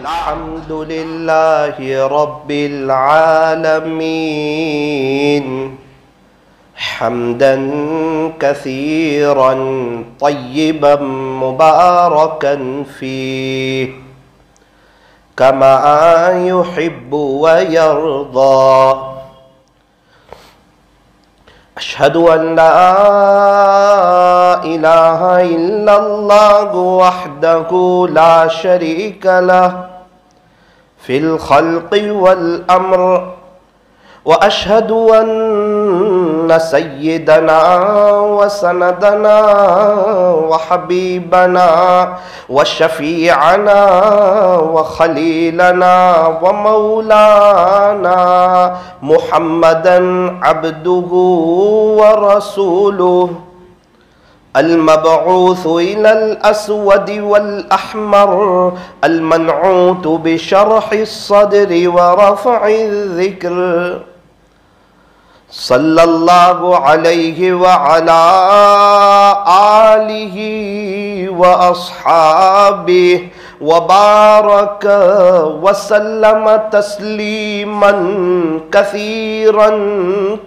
الحمد لله رب العالمين حمدا كثيرا طيبا مباركا فيه كما يحب ويرضى. أشهد أن لا إله إلا الله وحده لا شريك له في الخلق والأمر، وأشهد أن سيدنا وسندنا وحبيبنا وشفيعنا وخليلنا ومولانا محمدا عبده ورسوله المبعوث إلى الأسود والأحمر المنعوت بشرح الصدر ورفع الذكر، صلى الله عليه وعلى آله وأصحابه وبارك وسلم تسليما كثيرا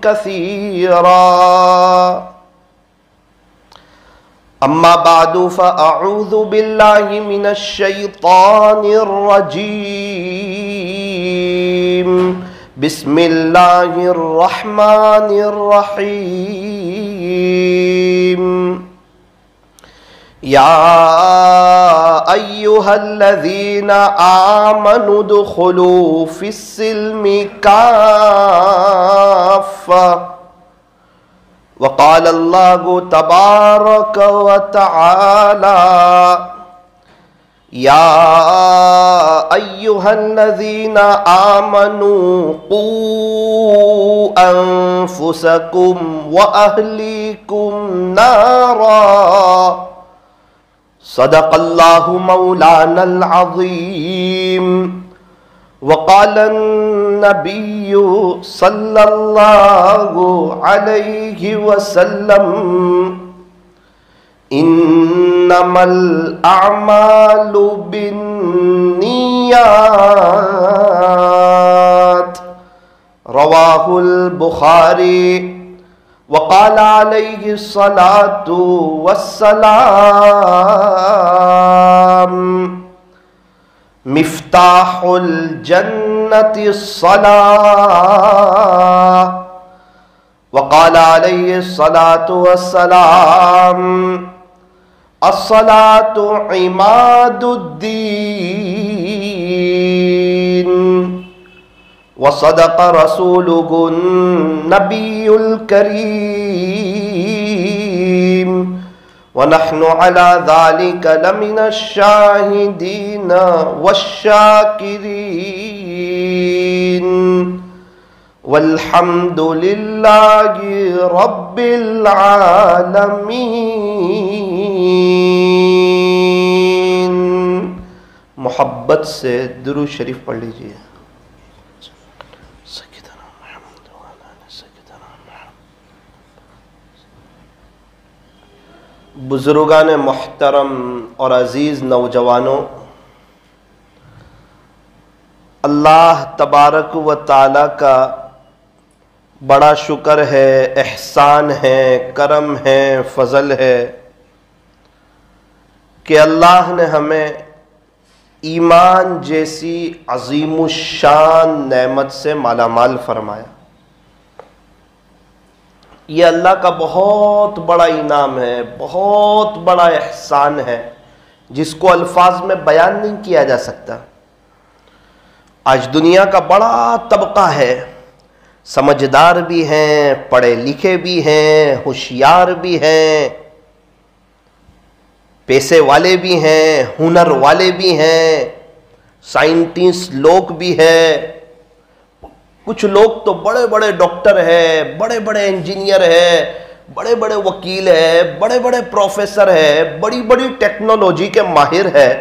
كثيرا. أما بعد فأعوذ بالله من الشيطان الرجيم. بسم الله الرحمن الرحيم. يا أيها الذين آمنوا ادخلوا في السلم كافة. وقال الله تبارك وتعالى: يا أيها الذين آمنوا قوا أنفسكم وأهليكم نارا. صدق الله مولانا العظيم. وقال النبي صلى الله عليه وسلم: إنما الأعمال بالنيات. رواه البخاري. وقال عليه الصلاة والسلام: مفتاح الجنة الصلاة. وقال عليه الصلاة والسلام: الصلاة عماد الدين. وصدق رسوله النبي الكريم. ونحن على ذلك لمن الشاهدين والشاكرين. والحمد للہ رب العالمین. محبت سے درود شریف پڑھ لیجئے. بزرگان محترم اور عزیز نوجوانوں، اللہ تبارک و تعالی کا بڑا شکر ہے، احسان ہے، کرم ہے، فضل ہے کہ اللہ نے ہمیں ایمان جیسی عظیم الشان نعمت سے مالا مال فرمایا. یہ اللہ کا بہت بڑا انعام ہے، بہت بڑا احسان ہے، جس کو الفاظ میں بیان نہیں کیا جا سکتا. آج دنیا کا بڑا طبقہ ہے، سمجھدار بھی ہیں، پڑھے لکھے بھی ہیں، ہوشیار بھی ہیں، پیسے والے بھی ہیں، ہنر والے بھی ہیں، سائنٹسٹ لوگ بھی ہیں. کچھ لوگ تو بڑے بڑے ڈاکٹر ہیں، بڑے بڑے انجینئر ہیں، بڑے بڑے وکیل ہیں، بڑے بڑے پروفیسر ہیں، بڑی بڑی ٹیکنالوجی کے ماہر ہیں.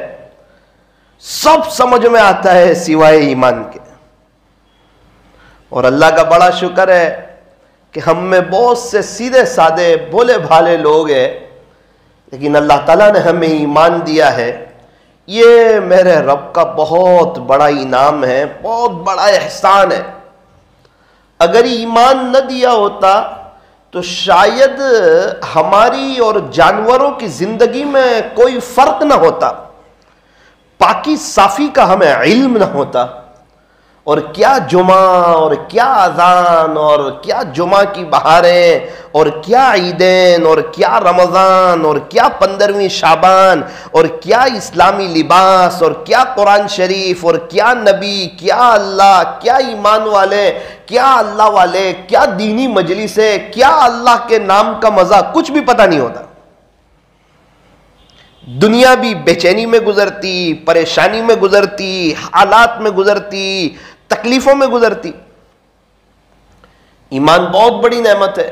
سب سمجھ میں آتا ہے سوائے ایمان کے. اور اللہ کا بڑا شکر ہے کہ ہم میں بہت سے سیدھے سادے بھولے بھالے لوگ ہیں، لیکن اللہ تعالیٰ نے ہمیں ایمان دیا ہے، یہ میرے رب کا بہت بڑا انعام ہے، بہت بڑا احسان ہے۔ اگر ایمان نہ دیا ہوتا تو شاید ہماری اور جانوروں کی زندگی میں کوئی فرق نہ ہوتا، پاکی صافی کا ہمیں علم نہ ہوتا، اور کیا جمعہ اور کیا اذان اور کیا جمعہ کی بہاریں اور کیا عیدین اور کیا رمضان اور کیا 15ویں شعبان اور کیا اسلامی لباس اور کیا قرآن شریف اور کیا نبی، کیا اللہ، کیا ایمان والے، کیا اللہ والے، کیا دینی مجلسیں، کیا اللہ کے نام کا مزہ، کچھ بھی پتہ نہیں ہوتا۔ دنیا بھی بے چینی میں گزرتی، پریشانی میں گزرتی، حالات میں گزرتی، تکلیفوں میں گزرتی۔ ایمان بہت بڑی نعمت ہے۔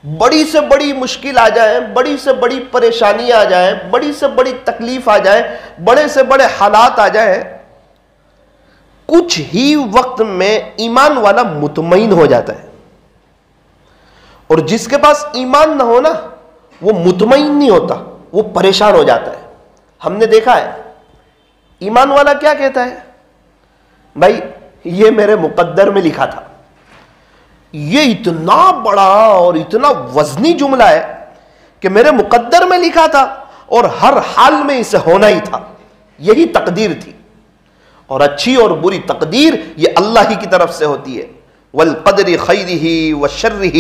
بڑی سے بڑی مشکل آ جائے، بڑی سے بڑی پریشانی آ جائے، بڑی سے بڑی تکلیف آ جائے، بڑے سے بڑے حالات آ جائے، کچھ ہی وقت میں ایمان والا مطمئن ہو جاتا ہے۔ اور جس کے پاس ایمان نہ ہو نا، وہ مطمئن نہیں ہوتا، وہ پریشان ہو جاتا ہے۔ ہم نے دیکھا ہے ایمان والا کیا کہتا ہے، بھائی یہ میرے مقدر میں لکھا تھا۔ یہ اتنا بڑا اور اتنا وزنی جملہ ہے کہ میرے مقدر میں لکھا تھا اور ہر حال میں اسے ہونا ہی تھا، یہی تقدیر تھی۔ اور اچھی اور بری تقدیر یہ اللہ ہی کی طرف سے ہوتی ہے، والقدر خیرہ وشرہ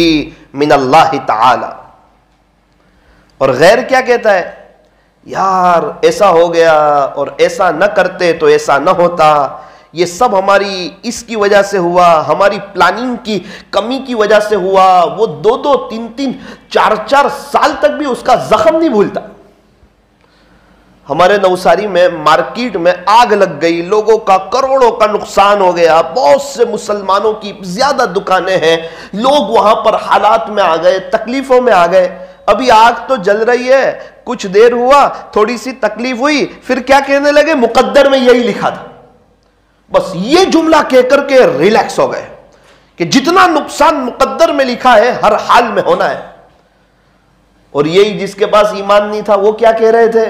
من اللہ تعالی۔ اور غیر کیا کہتا ہے، یار ایسا ہو گیا اور ایسا نہ کرتے تو ایسا نہ ہوتا، یہ سب ہماری اس کی وجہ سے ہوا، ہماری پلاننگ کی کمی کی وجہ سے ہوا۔ وہ 2-2 3-3 4-4 سال تک بھی اس کا زخم نہیں بھولتا۔ ہمارے نوساری میں مارکیٹ میں آگ لگ گئی، لوگوں کا کروڑوں کا نقصان ہو گیا، بہت سے مسلمانوں کی زیادہ دکانیں ہیں، لوگ وہاں پر حالات میں آ گئے، تکلیفوں میں آ گئے۔ ابھی آگ تو جل رہی ہے، کچھ دیر ہوا، تھوڑی سی تکلیف ہوئی، پھر کیا کہنے لگے، مقدر میں یہی لکھا تھا۔ بس یہ جملہ کہہ کر کے ریلیکس ہو گئے کہ جتنا نقصان مقدر میں لکھا ہے ہر حال میں ہونا ہے۔ اور یہی جس کے پاس ایمان نہیں تھا وہ کیا کہہ رہے تھے،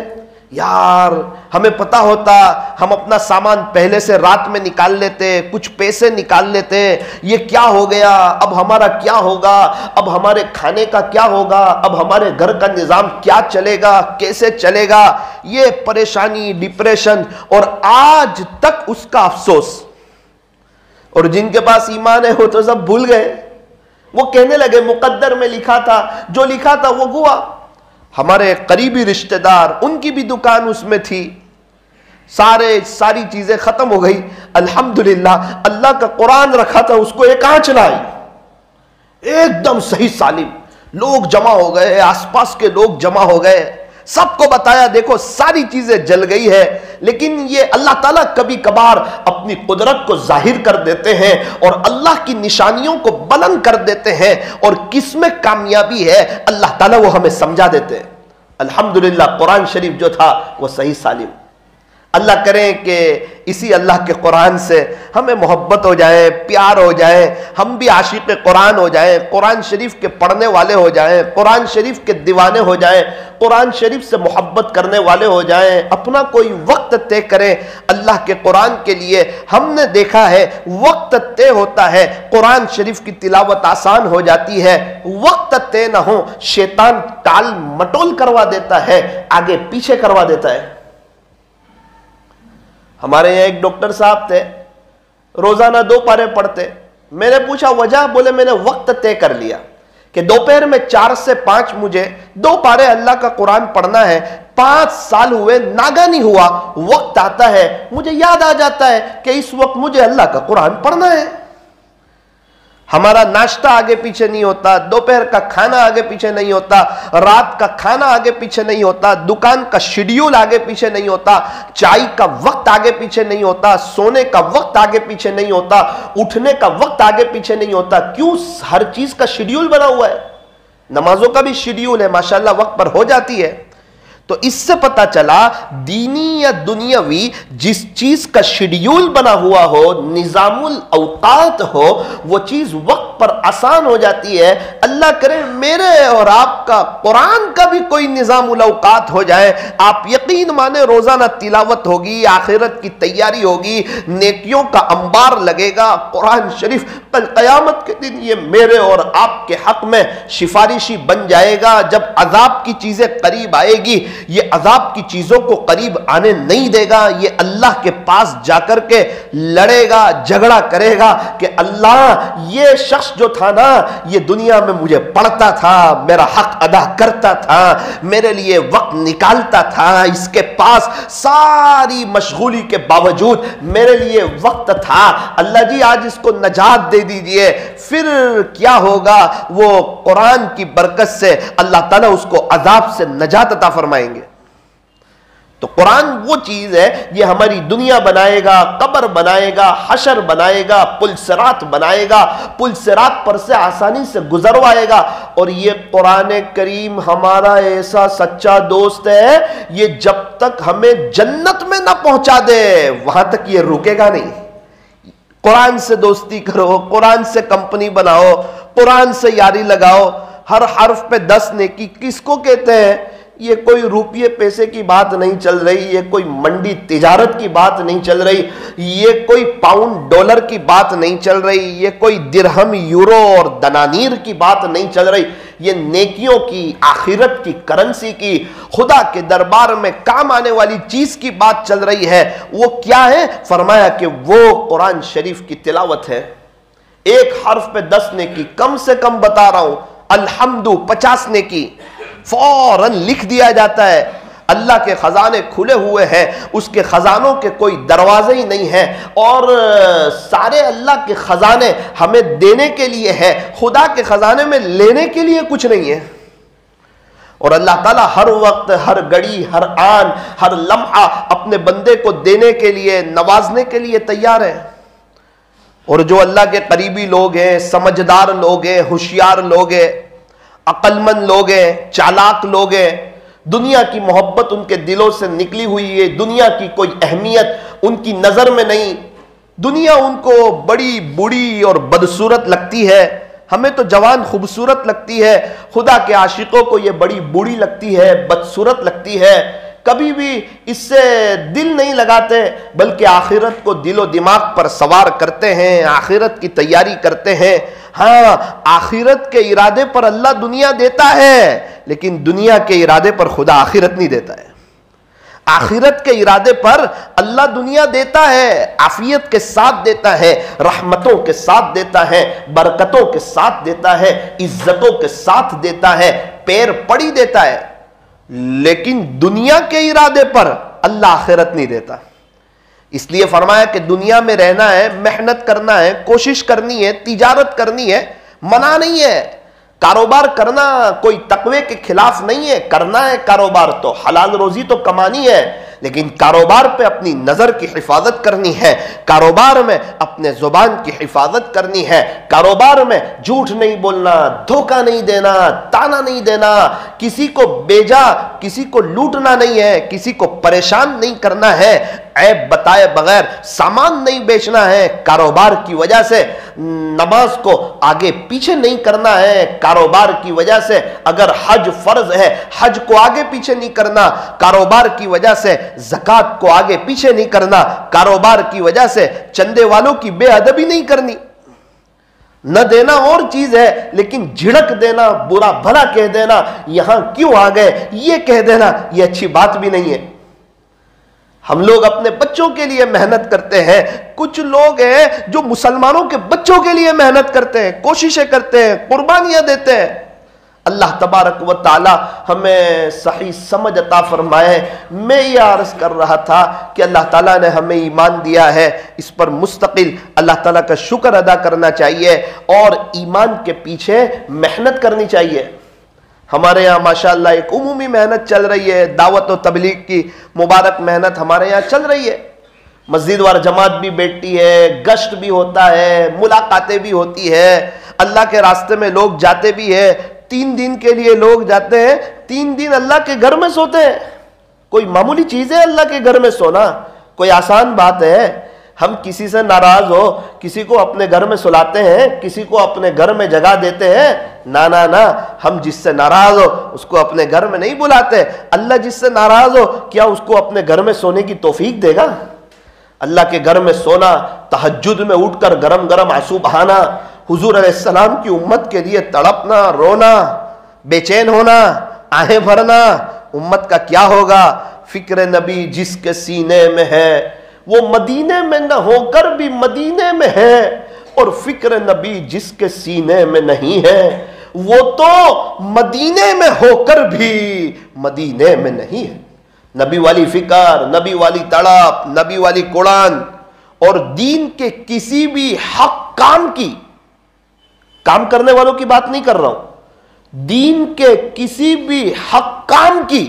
یار ہمیں پتا ہوتا، ہم اپنا سامان پہلے سے رات میں نکال لیتے، کچھ پیسے نکال لیتے، یہ کیا ہو گیا، اب ہمارا کیا ہوگا، اب ہمارے کھانے کا کیا ہوگا، اب ہمارے گھر کا نظام کیا چلے گا، کیسے چلے گا، یہ پریشانی، ڈپریشن، اور آج تک اس کا افسوس۔ اور جن کے پاس ایمان ہے وہ تو سب بھول گئے، وہ کہنے لگے مقدر میں لکھا تھا، جو لکھا تھا وہ ہوا۔ ہمارے قریبی رشتہ دار، ان کی بھی دکان اس میں تھی، ساری چیزیں ختم ہو گئی، الحمدللہ اللہ کا قرآن رکھا تھا، اس کو ایک آنچ نہ آئی، ایک دم صحیح سالم۔ لوگ جمع ہو گئے، آس پاس کے لوگ جمع ہو گئے، سب کو بتایا دیکھو ساری چیزیں جل گئی ہے، لیکن یہ اللہ تعالیٰ کبھی کبھار اپنی قدرت کو ظاہر کر دیتے ہیں اور اللہ کی نشانیوں کو بلند کر دیتے ہیں، اور کس میں کامیابی ہے اللہ تعالیٰ وہ ہمیں سمجھا دیتے ہیں۔ الحمدللہ قرآن شریف جو تھا وہ صحیح سالم۔ اللہ کریں کہ اسی اللہ کے قرآن سے ہمیں محبت ہو جائے، پیار ہو جائے، ہم بھی عاشق قرآن ہو جائیں، قرآن شریف کے پڑھنے والے ہو جائیں، قرآن شریف کے دیوانے ہو جائیں، قرآن شریف سے محبت کرنے والے ہو جائیں، اپنا کوئی وقت طے کریں اللہ کے قرآن کے لیے۔ ہم نے دیکھا ہے وقت طے ہوتا ہے، قرآن شریف کی تلاوت آسان ہو جاتی ہے، وقت طے نہ ہو شیطان ٹال مٹول کروا دیتا ہے، آگے پیچھے کروا دیتا ہے۔ ہمارے یہاں ایک ڈاکٹر صاحب تھے، روزانہ 2 پارے پڑھتے۔ میں نے پوچھا وجہ، بولے میں نے وقت طے کر لیا کہ دوپہر میں 4 سے 5 مجھے 2 پارے اللہ کا قرآن پڑھنا ہے۔ 5 سال ہوئے، ناگا نہیں ہوا، وقت آتا ہے مجھے یاد آ جاتا ہے کہ اس وقت مجھے اللہ کا قرآن پڑھنا ہے۔ ہمارا ناشتہ آگے پیچھے نہیں ہوتا، دوپہر کا کھانا آگے پیچھے نہیں ہوتا، رات کا کھانا آگے پیچھے نہیں ہوتا، دکان کا شیڈیول آگے پیچھے نہیں ہوتا، چائے کا وقت آگے پیچھے نہیں ہوتا، سونے کا وقت آگے پیچھے نہیں ہوتا، اٹھنے کا وقت آگے پیچھے نہیں ہوتا۔ کیوں؟ ہر چیز کا شیڈیول بنا ہوا ہے، نمازوں کا بھی شیڈیول ہے، ماشاءاللہ وقت پر ہو جاتی ہے۔ تو اس سے پتا چلا دینی یا دنیاوی جس چیز کا شیڈیول بنا ہوا ہو، نظام الاوقات ہو، وہ چیز وقت پر آسان ہو جاتی ہے۔ اللہ کرے میرے اور آپ کا قرآن کا بھی کوئی نظام الاوقات ہو جائے، آپ یقین مانے روزانہ تلاوت ہوگی، آخرت کی تیاری ہوگی، نیکیوں کا انبار لگے گا۔ قرآن شریف کل قیامت کے دن یہ میرے اور آپ کے حق میں سفارشی بن جائے گا۔ جب عذاب کی چیزیں قریب آئے گی، یہ عذاب کی چیزوں کو قریب آنے نہیں دے گا، یہ اللہ کے پاس جا کر کے لڑے گا، جھگڑا کرے گا کہ اللہ یہ شخص جو تھا نا، یہ دنیا میں مجھے پڑھتا تھا، میرا حق ادا کرتا تھا، میرے لیے وقت نکالتا تھا، اس کے پاس ساری مشغولی کے باوجود میرے لیے وقت تھا، اللہ جی آج اس کو نجات دے دیجئے۔ پھر کیا ہوگا؟ وہ قرآن کی برکت سے اللہ تعالیٰ اس کو عذاب سے نجات عطا فرمائیں گے۔ تو قرآن وہ چیز ہے، یہ ہماری دنیا بنائے گا، قبر بنائے گا، حشر بنائے گا، پل صراط بنائے گا، پل صراط پر سے آسانی سے گزروائے گا۔ اور یہ قرآن کریم ہمارا ایسا سچا دوست ہے، یہ جب تک ہمیں جنت میں نہ پہنچا دے وہاں تک یہ رکے گا نہیں۔ قرآن سے دوستی کرو، قرآن سے کمپنی بناؤ، قرآن سے یاری لگاؤ، ہر حرف پہ 10 نیکی۔ کس کو کہتے ہیں؟ یہ کوئی روپیے پیسے کی بات نہیں چل رہی، یہ کوئی منڈی تجارت کی بات نہیں چل رہی، یہ کوئی پاؤنڈ ڈالر کی بات نہیں چل رہی، یہ کوئی درہم یورو اور دنانیر کی بات نہیں چل رہی، یہ نیکیوں کی، آخرت کی کرنسی کی، خدا کے دربار میں کام آنے والی چیز کی بات چل رہی ہے۔ وہ کیا ہے؟ فرمایا کہ وہ قرآن شریف کی تلاوت ہے۔ ایک حرف پہ 10 نیکی، کم سے کم بتا رہا ہوں، الحمد 50 نیکی فوراً لکھ دیا جاتا ہے۔ اللہ کے خزانے کھلے ہوئے ہیں، اس کے خزانوں کے کوئی دروازے ہی نہیں ہیں، اور سارے اللہ کے خزانے ہمیں دینے کے لیے ہیں، خدا کے خزانے میں لینے کے لیے کچھ نہیں ہے۔ اور اللہ تعالیٰ ہر وقت، ہر گھڑی، ہر آن، ہر لمحہ اپنے بندے کو دینے کے لیے، نوازنے کے لیے تیار ہے۔ اور جو اللہ کے قریبی لوگ ہیں، سمجھدار لوگ ہیں، ہوشیار لوگ ہیں، عقل مند لوگ ہیں، چالاک لوگ ہیں، دنیا کی محبت ان کے دلوں سے نکلی ہوئی ہے، دنیا کی کوئی اہمیت ان کی نظر میں نہیں، دنیا ان کو بڑی بری اور بدصورت لگتی ہے۔ ہمیں تو جوان خوبصورت لگتی ہے، خدا کے عاشقوں کو یہ بڑی بری لگتی ہے، بدصورت لگتی ہے۔ کبھی بھی اس سے دل نہیں لگاتے، بلکہ آخرت کو دل و دماغ پر سوار کرتے ہیں، آخرت کی تیاری کرتے ہیں۔ ہاں، آخرت کے ارادے پر اللہ دنیا دیتا ہے، لیکن دنیا کے ارادے پر خدا آخرت نہیں دیتا ہے۔ آخرت کے ارادے پر اللہ دنیا دیتا ہے، عافیت کے ساتھ دیتا ہے، رحمتوں کے ساتھ دیتا ہے، برکتوں کے ساتھ دیتا ہے، عزتوں کے ساتھ دیتا ہے، پیر پڑی دیتا ہے، لیکن دنیا کے ارادے پر اللہ آخرت نہیں دیتا۔ اس لیے فرمایا کہ دنیا میں رہنا ہے، محنت کرنا ہے، کوشش کرنی ہے، تجارت کرنی ہے، منع نہیں ہے۔ کاروبار کرنا کوئی تقوی کے خلاف نہیں ہے، کرنا ہے کاروبار، تو حلال روزی تو کمانی ہے، لیکن کاروبار پہ اپنی نظر کی حفاظت کرنی ہے، کاروبار میں اپنے زبان کی حفاظت کرنی ہے، کاروبار میں جھوٹ نہیں بولنا، دھوکہ نہیں دینا، تانا نہیں دینا، کسی کو بیجا کسی کو لوٹنا نہیں ہے، کسی کو پریشان نہیں کرنا ہے، عیب بتائے بغیر سامان نہیں بیچنا ہے، کاروبار کی وجہ سے نماز کو آگے پیچھے نہیں کرنا ہے، کاروبار کی وجہ سے اگر حج فرض ہے حج کو آگے پیچھے نہیں کرنا، کاروبار کی وجہ سے زکوٰۃ کو آگے پیچھے نہیں کرنا، کاروبار کی وجہ سے چندے والوں کی بے ادبی نہیں کرنی۔ نہ دینا اور چیز ہے، لیکن جھڑک دینا، برا بھلا کہہ دینا، یہاں کیوں آ گئے یہ کہہ دینا، یہ اچھی بات بھی نہیں ہے۔ ہم لوگ اپنے بچوں کے لیے محنت کرتے ہیں، کچھ لوگ ہیں جو مسلمانوں کے بچوں کے لیے محنت کرتے ہیں، کوششیں کرتے ہیں، قربانیاں دیتے ہیں۔ اللہ تبارک و تعالی ہمیں صحیح سمجھ عطا فرمائے۔ میں یہ عرض کر رہا تھا کہ اللہ تعالیٰ نے ہمیں ایمان دیا ہے، اس پر مستقل اللہ تعالیٰ کا شکر ادا کرنا چاہیے اور ایمان کے پیچھے محنت کرنی چاہیے۔ ہمارے یہاں ماشاءاللہ ایک عمومی محنت چل رہی ہے، دعوت و تبلیغ کی مبارک محنت ہمارے یہاں چل رہی ہے، مسجد وار جماعت بھی بیٹھتی ہے، گشت بھی ہوتا ہے، ملاقاتیں بھی ہوتی ہے، اللہ کے راستے میں لوگ جاتے بھی ہیں، 3 دن کے لیے لوگ جاتے ہیں، 3 دن اللہ کے گھر میں سوتے ہیں۔ کوئی معمولی چیز ہے اللہ کے گھر میں سونا؟ کوئی آسان بات ہے؟ ہم کسی سے ناراض ہو کسی کو اپنے گھر میں سلاتے ہیں، کسی کو اپنے گھر میں جگہ دیتے ہیں؟ نہ، ہم جس سے ناراض ہو اس کو اپنے گھر میں نہیں بلاتے۔ اللہ جس سے ناراض ہو کیا اس کو اپنے گھر میں سونے کی توفیق دے گا؟ اللہ کے گھر میں سونا، تہجد میں اٹھ کر گرم گرم آنسو بہانا، حضور علیہ السلام کی امت کے لیے تڑپنا، رونا، بے چین ہونا، آہیں بھرنا، امت کا کیا ہوگا؟ فکر نبی جس کے سینے میں ہے وہ مدینے میں نہ ہو کر بھی مدینے میں ہے، اور فکر نبی جس کے سینے میں نہیں ہے وہ تو مدینے میں ہو کر بھی مدینے میں نہیں ہے۔ نبی والی فکر، نبی والی تڑپ، نبی والی قرآن اور دین کے کسی بھی حق کام کرنے والوں کی بات نہیں کر رہا ہوں، دین کے کسی بھی حق کام کی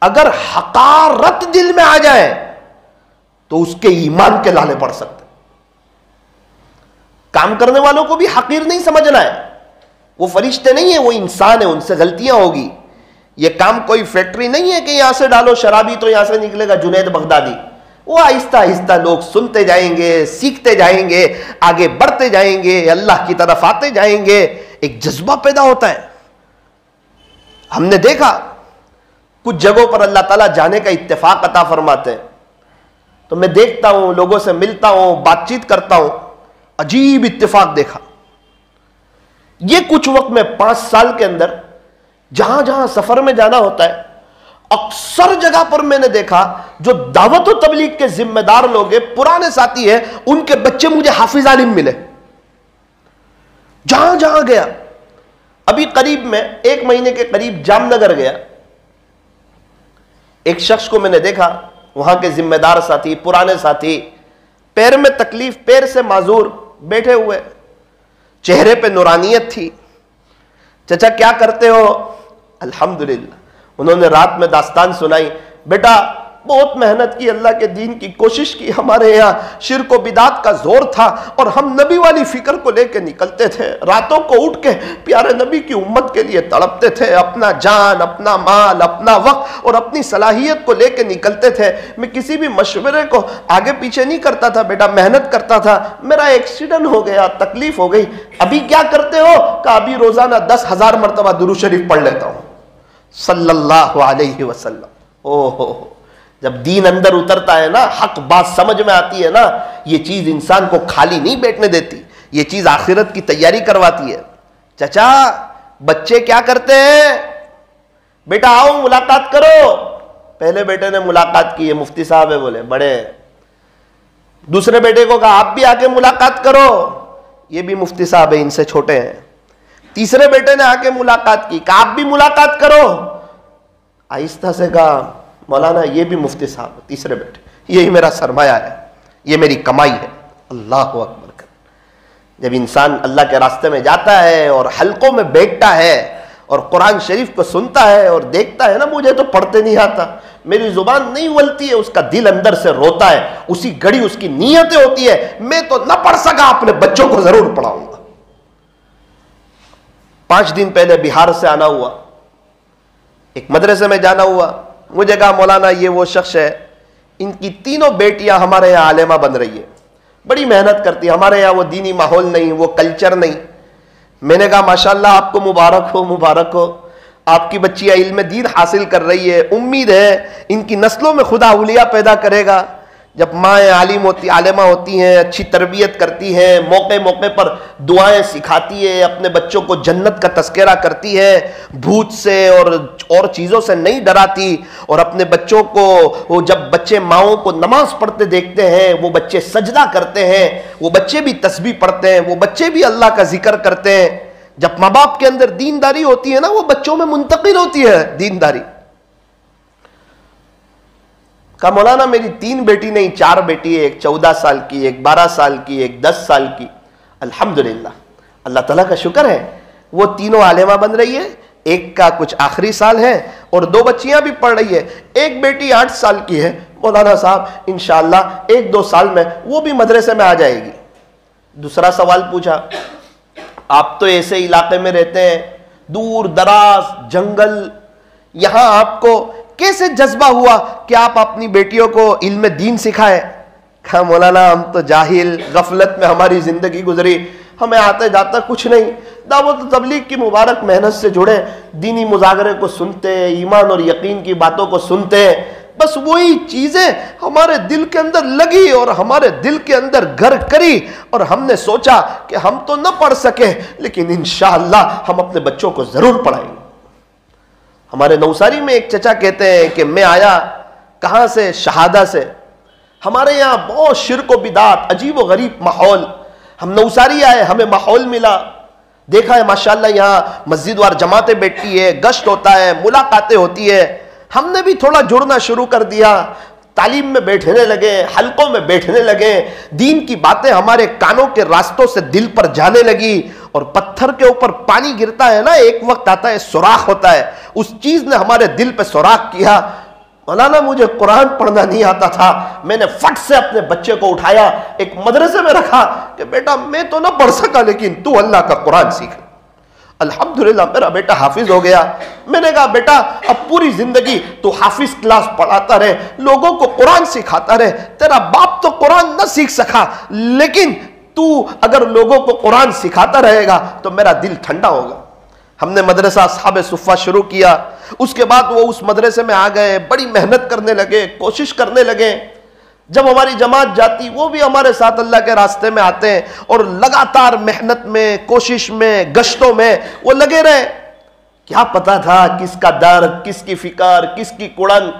اگر حقارت دل میں آ جائے تو اس کے ایمان کے لانے پڑ سکتے۔ کام کرنے والوں کو بھی حقیر نہیں سمجھنا ہے، وہ فرشتے نہیں ہیں، وہ انسان ہیں، ان سے غلطیاں ہوگی۔ یہ کام کوئی فیکٹری نہیں ہے کہ یہاں سے ڈالو شرابی تو یہاں سے نکلے گا جنید بغدادی۔ وہ آہستہ آہستہ لوگ سنتے جائیں گے، سیکھتے جائیں گے، آگے بڑھتے جائیں گے، اللہ کی طرف آتے جائیں گے، ایک جذبہ پیدا ہوتا ہے۔ ہم نے دیکھا کچھ جگہوں پر اللہ تعالیٰ جانے کا اتفاق عطا فرماتے ہیں، تو میں دیکھتا ہوں، لوگوں سے ملتا ہوں، بات چیت کرتا ہوں، عجیب اتفاق دیکھا۔ یہ کچھ وقت میں 5 سال کے اندر جہاں جہاں سفر میں جانا ہوتا ہے، اکثر جگہ پر میں نے دیکھا جو دعوت و تبلیغ کے ذمہ دار لوگ ہیں، پرانے ساتھی ہیں، ان کے بچے مجھے حافظ عالم ملے۔ جہاں جہاں گیا، ابھی قریب میں 1 مہینے کے قریب جام نگر گیا، ایک شخص کو میں نے دیکھا، وہاں کے ذمہ دار ساتھی، پرانے ساتھی، پیر میں تکلیف، پیر سے معذور، بیٹھے ہوئے، چہرے پہ نورانیت تھی۔ چچا کیا کرتے ہو؟ الحمدللہ۔ انہوں نے رات میں داستان سنائی، بیٹا بہت محنت کی، اللہ کے دین کی کوشش کی، ہمارے یہاں شرک و بدعت کا زور تھا اور ہم نبی والی فکر کو لے کے نکلتے تھے، راتوں کو اٹھ کے پیارے نبی کی امت کے لیے تڑپتے تھے، اپنا جان، اپنا مال، اپنا وقت اور اپنی صلاحیت کو لے کے نکلتے تھے۔ میں کسی بھی مشورے کو آگے پیچھے نہیں کرتا تھا بیٹا، محنت کرتا تھا، میرا ایکسیڈنٹ ہو گیا، تکلیف ہو گئی، ابھی کیا کرتے ہو؟ کہ ابھی روزانہ 10,000 مرتبہ درود شریف پڑھ لیتا ہوں صلی اللہ علیہ وسلم۔ اوہ، جب دین اندر اترتا ہے نا، حق بات سمجھ میں آتی ہے نا، یہ چیز انسان کو خالی نہیں بیٹھنے دیتی، یہ چیز آخرت کی تیاری کرواتی ہے۔ چچا بچے کیا کرتے ہیں؟ بیٹا آؤ ملاقات کرو۔ پہلے بیٹے نے ملاقات کی، یہ مفتی صاحب ہے بولے، بڑے ہیں۔ دوسرے بیٹے کو کہا آپ بھی آ کے ملاقات کرو، یہ بھی مفتی صاحب ہے، ان سے چھوٹے ہیں۔ تیسرے بیٹے نے آ کے ملاقات کی، کہا آپ بھی ملاقات کرو۔ آہستہ سے کہا مولانا یہ بھی مفتی صاحب، تیسرے بیٹے، یہی میرا سرمایہ ہے، یہ میری کمائی ہے۔ اللہ اکبر کر۔ جب انسان اللہ کے راستے میں جاتا ہے اور حلقوں میں بیٹھتا ہے اور قرآن شریف کو سنتا ہے اور دیکھتا ہے نا، مجھے تو پڑھتے نہیں آتا، میری زبان نہیں ولتی ہے، اس کا دل اندر سے روتا ہے، اسی گھڑی اس کی نیتیں ہوتی ہے، میں تو نہ پڑھ سکا، اپنے بچوں کو ضرور پڑھاؤں گا۔ 5 دن پہلے بہار سے آنا ہوا، ایک مدرسے میں جانا ہوا، مجھے کہا مولانا یہ وہ شخص ہے، ان کی تینوں بیٹیاں ہمارے یہاں عالمہ بن رہی ہے، بڑی محنت کرتی ہے، ہمارے یہاں وہ دینی ماحول نہیں، وہ کلچر نہیں۔ میں نے کہا ماشاءاللہ آپ کو مبارک ہو، مبارک ہو، آپ کی بچیاں علم دین حاصل کر رہی ہے، امید ہے ان کی نسلوں میں خدا اولیاء پیدا کرے گا۔ جب مائیں عالمہ ہوتی ہیں، اچھی تربیت کرتی ہیں، موقع موقع پر دعائیں سکھاتی ہے، اپنے بچوں کو جنت کا تذکرہ کرتی ہے، بھوت سے اور چیزوں سے نہیں ڈراتی، اور اپنے بچوں کو، وہ جب بچے ماؤں کو نماز پڑھتے دیکھتے ہیں، وہ بچے سجدہ کرتے ہیں، وہ بچے بھی تسبیح پڑھتے ہیں، وہ بچے بھی اللہ کا ذکر کرتے ہیں۔ جب ماں باپ کے اندر دینداری ہوتی ہے نا، وہ بچوں میں منتقل ہوتی ہے دینداری۔ کہا مولانا میری 3 بیٹی نہیں 4 بیٹی ہے، ایک 14 سال کی، ایک 12 سال کی، ایک 10 سال کی۔ الحمدللہ، اللہ تعالیٰ کا شکر ہے، وہ تینوں عالمہ بن رہی ہے، ایک کا کچھ آخری سال ہے اور 2 بچیاں بھی پڑھ رہی ہے، ایک بیٹی 8 سال کی ہے، مولانا صاحب انشاءاللہ 1-2 سال میں وہ بھی مدرسے میں آ جائے گی۔ دوسرا سوال پوچھا، آپ تو ایسے علاقے میں رہتے ہیں، دور دراز جنگل، یہاں آپ کو کیسے جذبہ ہوا کہ آپ اپنی بیٹیوں کو علم دین سکھائے؟ کہا مولانا ہم تو جاہل، غفلت میں ہماری زندگی گزری، ہمیں آتے جاتا کچھ نہیں، دعوت و تبلیغ کی مبارک محنت سے جڑے، دینی مذاکرے کو سنتے، ایمان اور یقین کی باتوں کو سنتے، بس وہی چیزیں ہمارے دل کے اندر لگی اور ہمارے دل کے اندر گھر کری، اور ہم نے سوچا کہ ہم تو نہ پڑھ سکے لیکن انشاءاللہ ہم اپنے بچوں کو ضرور پڑھائیں گے۔ ہمارے نوساری میں ایک چچا کہتے ہیں کہ میں آیا کہاں سے؟ شہادہ سے۔ ہمارے یہاں بہت شرک و بدعت، عجیب و غریب ماحول، ہم نوساری آئے، ہمیں ماحول ملا، دیکھا ہے ماشاءاللہ یہاں مسجد وار جماعتیں بیٹھتی ہے، گشت ہوتا ہے، ملاقاتیں ہوتی ہے، ہم نے بھی تھوڑا جڑنا شروع کر دیا، تعلیم میں بیٹھنے لگے، حلقوں میں بیٹھنے لگے، دین کی باتیں ہمارے کانوں کے راستوں سے دل پر جانے لگی، اور پتھر کے اوپر پانی گرتا ہے نا، ایک وقت آتا ہے سوراخ ہوتا ہے، اس چیز نے ہمارے دل پہ سوراخ کیا۔ مولانا مجھے قرآن پڑھنا نہیں آتا تھا، میں نے فٹ سے اپنے بچے کو اٹھایا، ایک مدرسے میں رکھا کہ بیٹا میں تو نہ پڑھ سکا لیکن تو اللہ کا قرآن سیکھ۔ الحمدللہ میرا بیٹا حافظ ہو گیا۔ میں نے کہا بیٹا اب پوری زندگی تو حافظ کلاس پڑھاتا رہے، لوگوں کو قرآن سکھاتا رہے، تیرا باپ تو قرآن نہ سیکھ سکا لیکن تو اگر لوگوں کو قرآن سکھاتا رہے گا تو میرا دل ٹھنڈا ہوگا۔ ہم نے مدرسہ اصحاب صفہ شروع کیا، اس کے بعد وہ اس مدرسے میں آ گئے، بڑی محنت کرنے لگے، کوشش کرنے لگے، جب ہماری جماعت جاتی وہ بھی ہمارے ساتھ اللہ کے راستے میں آتے ہیں، اور لگاتار محنت میں، کوشش میں، گشتوں میں وہ لگے رہے۔ کیا پتا تھا کس کا درد، کس کی فکر، کس کی کڑن۔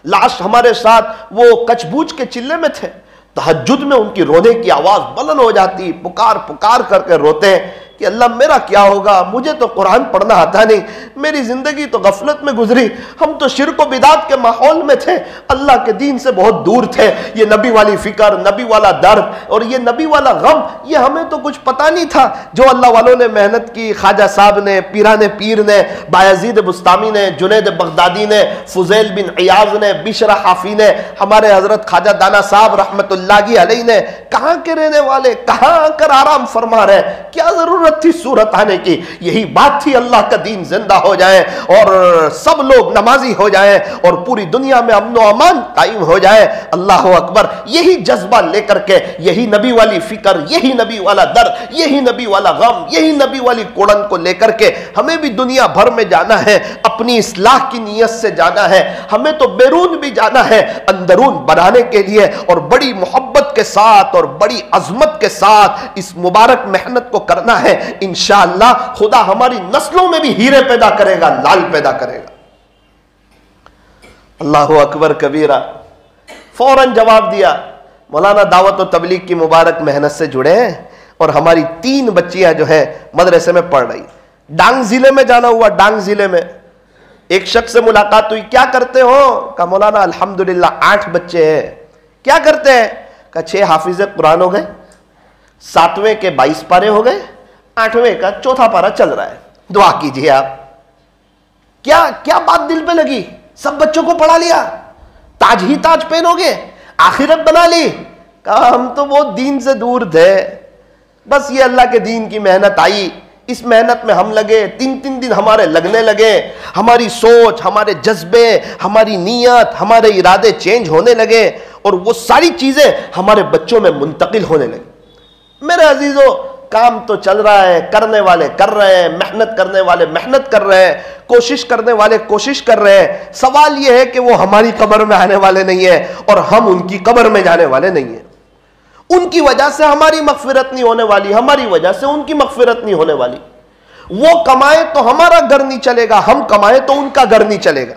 لاسٹ ہمارے ساتھ وہ کچھ بوجھ کے چلے میں تھے، تہجد میں ان کی رونے کی آواز بلند ہو جاتی، پکار پکار کر کے روتے کہ اللہ میرا کیا ہوگا، مجھے تو قرآن پڑھنا آتا نہیں، میری زندگی تو غفلت میں گزری، ہم تو شرک و بدعت کے ماحول میں تھے، اللہ کے دین سے بہت دور تھے، یہ نبی والی فکر، نبی والا درد اور یہ نبی والا غم، یہ ہمیں تو کچھ پتہ نہیں تھا۔ جو اللہ والوں نے محنت کی، خواجہ صاحب نے، پیران پیر نے، بایزید بستامی نے، جنید بغدادی نے، فضیل بن عیاض نے، بشر حافی نے، ہمارے حضرت خواجہ دانا صاحب رحمت اللہ علیہ نے، کہاں کے رہنے والے، کہاں آ کر آرام فرما رہے، کیا ضرورت تھی صورت آنے کی؟ یہی بات تھی اللہ کا دین زندہ ہو جائے اور سب لوگ نمازی ہو جائیں اور پوری دنیا میں امن و امان قائم ہو جائے۔ اللہ اکبر، یہی جذبہ لے کر کے، یہی نبی والی فکر، یہی نبی والا درد، یہی نبی والا غم، یہی نبی والی کوڑن کو لے کر کے ہمیں بھی دنیا بھر میں جانا ہے، اپنی اصلاح کی نیت سے جانا ہے، ہمیں تو بیرون بھی جانا ہے اندرون بنانے کے لیے، اور بڑی محبت کے ساتھ اور بڑی عظمت کے ساتھ اس مبارک محنت کو کرنا ہے۔ انشاءاللہ خدا ہماری نسلوں میں بھی ہیرے پیدا کرے گا، لال پیدا کرے گا۔ اللہ اکبر کبیرہ۔ فوراً جواب دیا، مولانا دعوت و تبلیغ کی مبارک محنت سے جڑے ہیں اور ہماری 3 بچیاں جو ہیں مدرسے میں پڑھ رہی۔ ڈانگ ضلع میں جانا ہوا، ڈانگ ضلع میں ایک شخص سے ملاقات ہوئی، کیا کرتے ہو؟ کہا مولانا الحمدللہ 8 بچے ہیں۔ کیا کرتے ہیں؟ کہا 6 حافظ قرآن ہو گئے، 7ویں کے 22 پارے ہو گئے، 8ویں کا 4تھا پارہ چل رہا ہے، دعا کیجئے آپ۔ کیا بات دل پہ لگی؟ سب بچوں کو پڑھا لیا، تاج ہی تاج پہنو گے، آخرت بنا لی۔ کہا ہم تو بہت دین سے دور تھے، بس یہ اللہ کے دین کی محنت آئی، اس محنت میں ہم لگے، 3 دن ہمارے لگنے لگے، ہماری سوچ، ہمارے جذبے، ہماری نیت، ہمارے ارادے چینج ہونے لگے اور وہ ساری چیزیں ہمارے بچوں میں منتقل ہونے لگی۔ میرے عزیزو، کام تو چل رہا ہے، کرنے والے کر رہے ہیں، محنت کرنے والے محنت کر رہے ہیں، کوشش کرنے والے کوشش کر رہے ہیں۔ سوال یہ ہے کہ وہ ہماری قبر میں آنے والے نہیں ہیں اور ہم ان کی قبر میں جانے والے نہیں ہیں۔ ان کی وجہ سے ہماری مغفرت نہیں ہونے والی، ہماری وجہ سے ان کی مغفرت نہیں ہونے والی۔ وہ کمائے تو ہمارا گھر نہیں چلے گا، ہم کمائے تو ان کا گھر نہیں چلے گا۔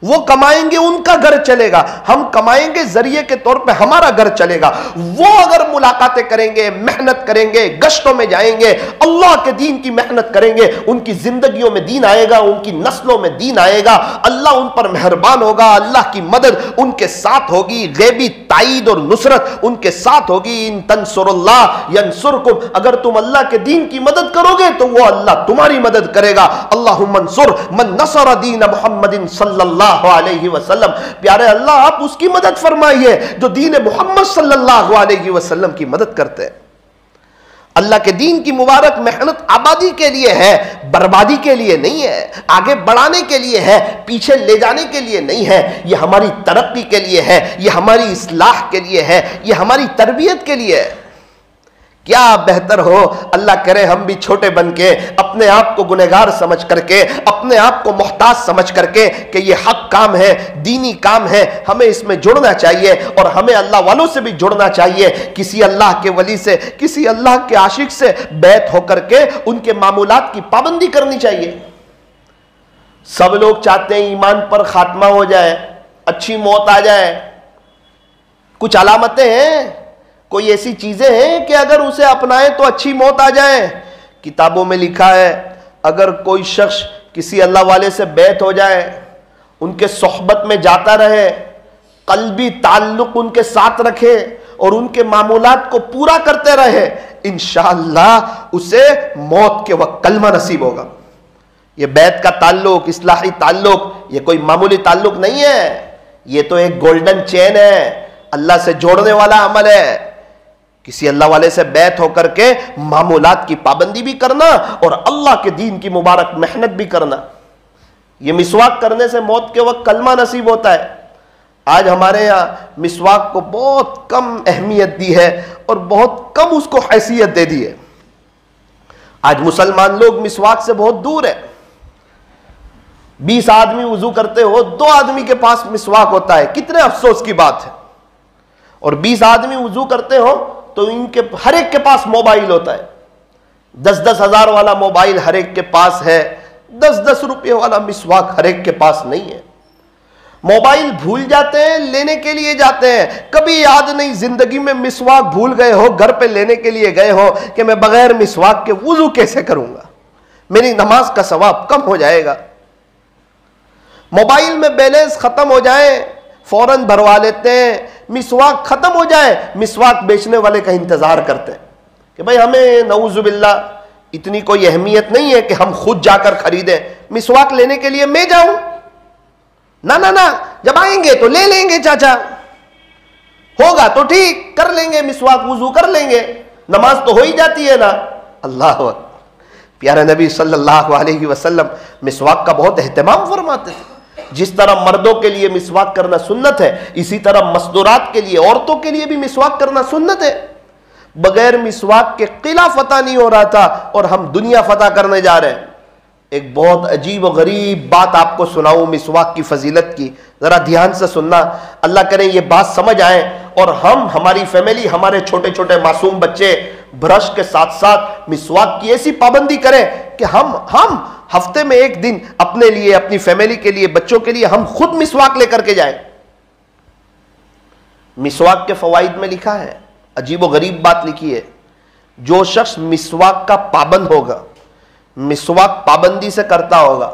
وہ کمائیں گے ان کا گھر چلے گا، ہم کمائیں گے ذریعے کے طور پہ ہمارا گھر چلے گا۔ وہ اگر ملاقاتیں کریں گے، محنت کریں گے، گشتوں میں جائیں گے، اللہ کے دین کی محنت کریں گے، ان کی زندگیوں میں دین آئے گا، ان کی نسلوں میں دین آئے گا، اللہ ان پر مہربان ہوگا، اللہ کی مدد ان کے ساتھ ہوگی، غیبی تائید اور نصرت ان کے ساتھ ہوگی۔ ان تنصر اللہ ینصرکم، اگر تم اللہ کے دین کی مدد کرو گے تو وہ اللہ تمہاری مدد کرے گا۔ اللہم انصر من نصر دین محمد صلی اللہ علیہ وسلم۔ پیارے اللہ آپ اس کی مدد فرمائیے جو دین محمد صلی اللہ علیہ وسلم کی مدد کرتے ہیں۔ اللہ کے دین کی مبارک محنت آبادی کے لیے ہے، بربادی کے لیے نہیں ہے، آگے بڑھانے کے لیے ہے، پیچھے لے جانے کے لیے نہیں ہے، یہ ہماری ترقی کے لیے ہے، یہ ہماری اصلاح کے لیے ہے، یہ ہماری تربیت کے لیے ہے۔ کیا بہتر ہو، اللہ کرے ہم بھی چھوٹے بن کے، اپنے آپ کو گنہگار سمجھ کر کے، اپنے آپ کو محتاج سمجھ کر کے کہ یہ حق کام ہے، دینی کام ہے، ہمیں اس میں جڑنا چاہیے، اور ہمیں اللہ والوں سے بھی جڑنا چاہیے، کسی اللہ کے ولی سے، کسی اللہ کے عاشق سے بیعت ہو کر کے ان کے معمولات کی پابندی کرنی چاہیے۔ سب لوگ چاہتے ہیں ایمان پر خاتمہ ہو جائے، اچھی موت آ جائے۔ کچھ علامتیں ہیں، کوئی ایسی چیزیں ہیں کہ اگر اسے اپنائیں تو اچھی موت آ جائے۔ کتابوں میں لکھا ہے اگر کوئی شخص کسی اللہ والے سے بیعت ہو جائے، ان کے صحبت میں جاتا رہے، قلبی تعلق ان کے ساتھ رکھے اور ان کے معمولات کو پورا کرتے رہے، انشاءاللہ اسے موت کے وقت کلمہ نصیب ہوگا۔ یہ بیعت کا تعلق، اصلاحی تعلق، یہ کوئی معمولی تعلق نہیں ہے، یہ تو ایک گولڈن چین ہے، اللہ سے جوڑنے والا عمل ہے۔ کسی اللہ والے سے بیعت ہو کر کے معمولات کی پابندی بھی کرنا اور اللہ کے دین کی مبارک محنت بھی کرنا۔ یہ مسواک کرنے سے موت کے وقت کلمہ نصیب ہوتا ہے۔ آج ہمارے یہاں مسواک کو بہت کم اہمیت دی ہے اور بہت کم اس کو حیثیت دے دی ہے۔ آج مسلمان لوگ مسواک سے بہت دور ہے۔ 20 آدمی وضو کرتے ہو، 2 آدمی کے پاس مسواک ہوتا ہے، کتنے افسوس کی بات ہے۔ اور 20 آدمی وضو کرتے ہو تو ان کے ہر ایک کے پاس موبائل ہوتا ہے، 10-10 ہزار والا موبائل ہر ایک کے پاس ہے، 10-10 روپے والا مسواک ہر ایک کے پاس نہیں ہے۔ موبائل بھول جاتے ہیں، لینے کے لیے جاتے ہیں، کبھی یاد نہیں زندگی میں مسواک بھول گئے ہو، گھر پہ لینے کے لیے گئے ہو کہ میں بغیر مسواک کے وضو کیسے کروں گا، میری نماز کا ثواب کم ہو جائے گا۔ موبائل میں بیلنس ختم ہو جائے فوراً بھروا لیتے ہیں، مسواک ختم ہو جائے مسواک بیچنے والے کا انتظار کرتے ہیں کہ بھئی ہمیں نعوذ باللہ اتنی کوئی اہمیت نہیں ہے کہ ہم خود جا کر خریدیں، مسواک لینے کے لیے میں جاؤں؟ نہ جب آئیں گے تو لے لیں گے، چاچا ہوگا تو ٹھیک، کر لیں گے مسواک، وضو کر لیں گے، نماز تو ہو ہی جاتی ہے نا۔ اللہ اکبر۔ پیارے نبی صلی اللہ علیہ وسلم مسواک کا بہت اہتمام فرماتے تھے۔ جس طرح مردوں کے لیے مسواک کرنا سنت ہے، اسی طرح مستورات کے لیے، عورتوں کے لیے بھی مسواک کرنا سنت ہے۔ بغیر مسواک کے قلعہ فتح نہیں ہو رہا تھا اور ہم دنیا فتح کرنے جا رہے ہیں۔ ایک بہت عجیب و غریب بات آپ کو سناؤں مسواک کی فضیلت کی، ذرا دھیان سے سننا، اللہ کرے یہ بات سمجھ آئے اور ہم، ہماری فیملی، ہمارے چھوٹے چھوٹے معصوم بچے برش کے ساتھ ساتھ مسواک کی ایسی پابندی کریں کہ ہم ہفتے میں ایک دن اپنے لیے، اپنی فیملی کے لیے، بچوں کے لیے ہم خود مسواک لے کر کے جائیں۔ مسواک کے فوائد میں لکھا ہے، عجیب و غریب بات لکھی ہے، جو شخص مسواک کا پابند ہوگا، مسواک پابندی سے کرتا ہوگا،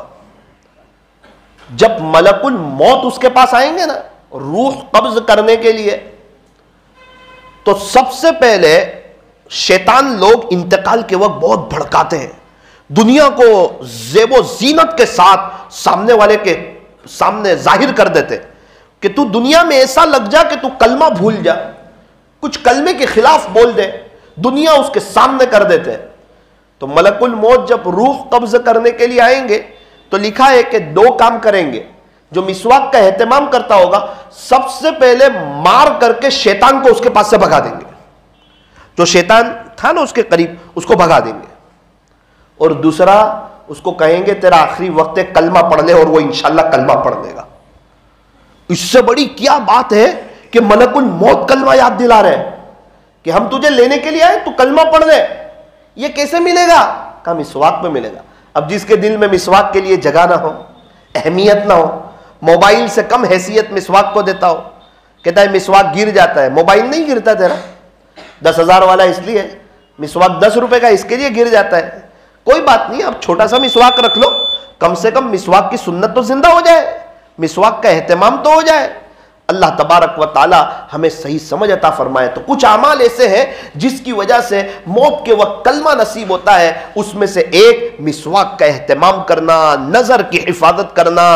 جب ملک الموت اس کے پاس آئیں گے نا روح قبض کرنے کے لیے، تو سب سے پہلے شیطان لوگ انتقال کے وقت بہت بھڑکاتے ہیں، دنیا کو زیب و زینت کے ساتھ سامنے والے کے سامنے ظاہر کر دیتے کہ تو دنیا میں ایسا لگ جا کہ تو کلمہ بھول جا، کچھ کلمے کے خلاف بول دے، دنیا اس کے سامنے کر دیتے۔ تو ملک الموت جب روح قبض کرنے کے لیے آئیں گے تو لکھا ہے کہ 2 کام کریں گے۔ جو مسواک کا اہتمام کرتا ہوگا سب سے پہلے مار کر کے شیطان کو اس کے پاس سے بھگا دیں گے، جو شیطان تھا نا اس کے قریب اس کو بھگا دیں گے، اور دوسرا اس کو کہیں گے تیرا آخری وقت ہے کلمہ پڑھ لے، اور وہ انشاءاللہ کلمہ پڑھ لے گا۔ اس سے بڑی کیا بات ہے کہ ملک الموت کلمہ یاد دلا رہے ہیں کہ ہم تجھے لینے کے لیے آئے، تو کلمہ پڑھ لے۔ یہ کیسے ملے گا؟ کہا مسواک میں ملے گا۔ اب جس کے دل میں مسواک کے لیے جگہ نہ ہو، اہمیت نہ ہو، موبائل سے کم حیثیت مسواک کو دیتا ہو، کہتا ہے مسواک گر جاتا ہے، موبائل نہیں گرتا تیرا، 10,000 والا اس لیے، مسواک 10 روپے کا اس کے لیے گر جاتا ہے۔ کوئی بات نہیں، اب چھوٹا سا مسواک رکھ لو، کم سے کم مسواک کی سنت تو زندہ ہو جائے، مسواک کا اہتمام تو ہو جائے۔ اللہ تبارک و تعالی ہمیں صحیح سمجھ عطا فرمائے۔ تو کچھ اعمال ایسے ہیں جس کی وجہ سے موت کے وقت کلمہ نصیب ہوتا ہے، اس میں سے ایک مسواک کا اہتمام کرنا، نظر کی حفاظت کرنا،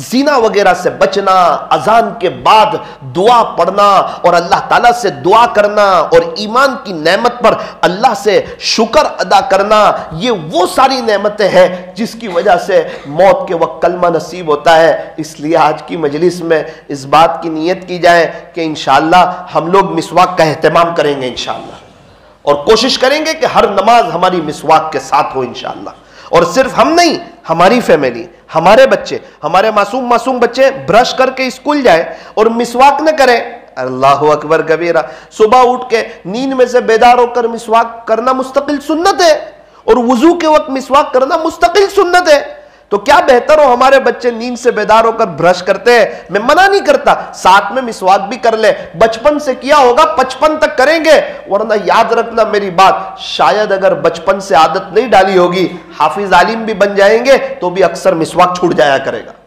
زنا وغیرہ سے بچنا، اذان کے بعد دعا پڑھنا اور اللہ تعالیٰ سے دعا کرنا اور ایمان کی نعمت پر اللہ سے شکر ادا کرنا، یہ وہ ساری نعمتیں ہیں جس کی وجہ سے موت کے وقت کلمہ نصیب ہوتا ہے۔ اس لیے آج کی مجلس میں اس بات کی نیت کی جائے کہ انشاءاللہ ہم لوگ مسواک کا اہتمام کریں گے انشاءاللہ، اور کوشش کریں گے کہ ہر نماز ہماری مسواک کے ساتھ ہو انشاءاللہ۔ اور صرف ہم نہیں، ہماری فیملی، ہمارے بچے، ہمارے معصوم بچے برش کر کے اسکول جائیں اور مسواک نہ کریں، اللہ اکبر کبیرہ۔ صبح اٹھ کے نیند میں سے بیدار ہو کر مسواک کرنا مستقل سنت ہے، اور وضو کے وقت مسواک کرنا مستقل سنت ہے۔ تو کیا بہتر ہو ہمارے بچے نیند سے بیدار ہو کر برش کرتے ہیں، میں منع نہیں کرتا، ساتھ میں مسواک بھی کر لے، بچپن سے کیا ہوگا 55 تک کریں گے، ورنہ یاد رکھنا میری بات، شاید اگر بچپن سے عادت نہیں ڈالی ہوگی، حافظ عالم بھی بن جائیں گے تو بھی اکثر مسواک چھوٹ جایا کرے گا۔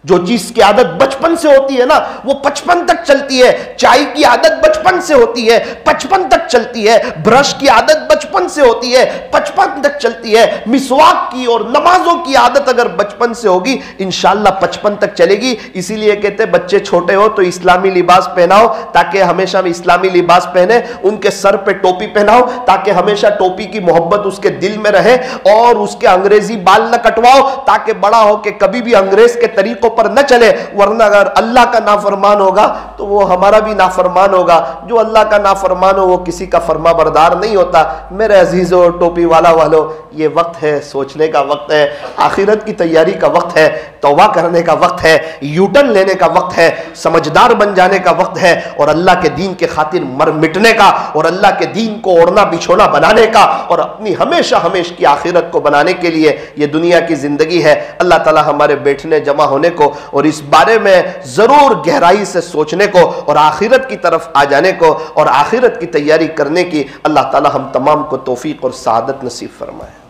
جو چیز کی عادت بچپن سے ہوتی ہے نا وہ 55 تک چلتی ہے، چائے کی عادت بچپن سے ہوتی ہے 55 تک چلتی ہے، برش کی عادت بچپن سے ہوتی ہے 55 تک چلتی ہے، مسواک کی اور نمازوں کی عادت اگر بچپن سے ہوگی انشاءاللہ 55 تک چلے گی۔ اسی لیے کہتے ہیں بچے چھوٹے ہو تو اسلامی لباس پہناؤ تاکہ ہمیشہ اسلامی لباس پہنے، ان کے سر پہ ٹوپی پہناؤ تاکہ ہمیشہ ٹوپی کی محبت اس کے دل میں رہے، اور اس کے انگریزی بال نہ کٹواؤ تاکہ بڑا ہو کہ کبھی بھی انگریز کے طریقوں پر نہ چلے، ورنہ اگر اللہ کا نافرمان ہوگا تو وہ ہمارا بھی نافرمان ہوگا۔ جو اللہ کا نافرمان ہو وہ کسی کا فرما بردار نہیں ہوتا۔ میرے عزیزو، ٹوپی والا والو، یہ وقت ہے، سوچنے کا وقت ہے، آخرت کی تیاری کا وقت ہے، توبہ کرنے کا وقت ہے، یوٹن لینے کا وقت ہے، سمجھدار بن جانے کا وقت ہے، اور اللہ کے دین کے خاطر مر مٹنے کا، اور اللہ کے دین کو اوڑھنا بچھونا بنانے کا، اور اپنی ہمیشہ کی آخرت کو بنانے کے لیے یہ دنیا کی زندگی ہے۔ اللہ تعالی ہمارے بیٹھنے جمع ہونے کو اور اس بارے میں ضرور گہرائی سے سوچنے کو اور آخرت کی طرف آ جانے کو اور آخرت کی تیاری کرنے کی اللہ تعالی ہم تمام کو توفیق اور سعادت نصیب فرمائے۔